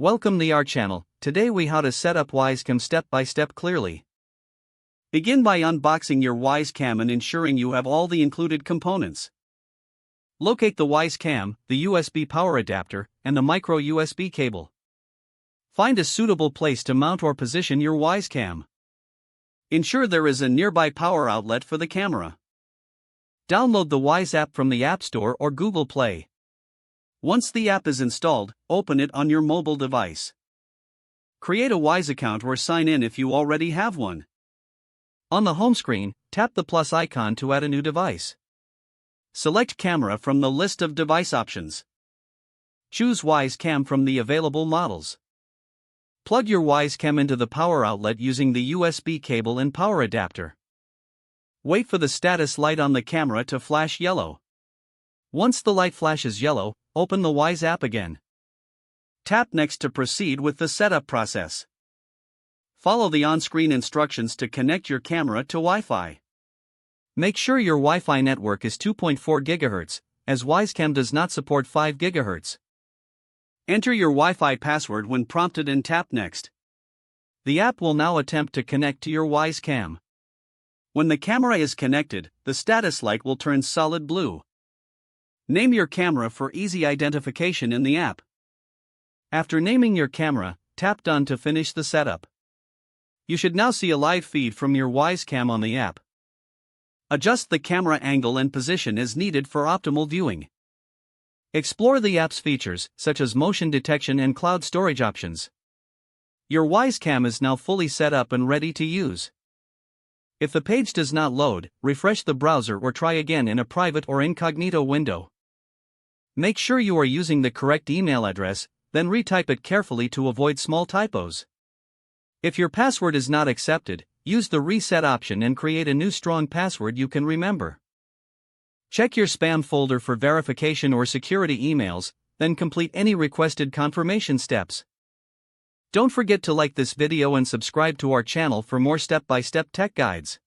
Welcome to our channel. Today we how to set up Wyze Cam step by step clearly. Begin by unboxing your Wyze Cam and ensuring you have all the included components. Locate the Wyze Cam, the USB power adapter, and the micro USB cable. Find a suitable place to mount or position your Wyze Cam. Ensure there is a nearby power outlet for the camera. Download the Wyze app from the App Store or Google Play. Once the app is installed, open it on your mobile device. Create a Wyze account or sign in if you already have one. On the home screen, tap the plus icon to add a new device. Select Camera from the list of device options. Choose Wyze Cam from the available models. Plug your Wyze Cam into the power outlet using the USB cable and power adapter. Wait for the status light on the camera to flash yellow. Once the light flashes yellow, open the Wyze app again. Tap Next to proceed with the setup process. Follow the on-screen instructions to connect your camera to Wi-Fi. Make sure your Wi-Fi network is 2.4 GHz, as Wyze Cam does not support 5 GHz. Enter your Wi-Fi password when prompted and tap Next. The app will now attempt to connect to your Wyze Cam. When the camera is connected, the status light will turn solid blue. Name your camera for easy identification in the app. After naming your camera, tap Done to finish the setup. You should now see a live feed from your Wyze Cam on the app. Adjust the camera angle and position as needed for optimal viewing. Explore the app's features, such as motion detection and cloud storage options. Your Wyze Cam is now fully set up and ready to use. If the page does not load, refresh the browser or try again in a private or incognito window. Make sure you are using the correct email address, then retype it carefully to avoid small typos. If your password is not accepted, use the reset option and create a new strong password you can remember. Check your spam folder for verification or security emails, then complete any requested confirmation steps. Don't forget to like this video and subscribe to our channel for more step-by-step tech guides.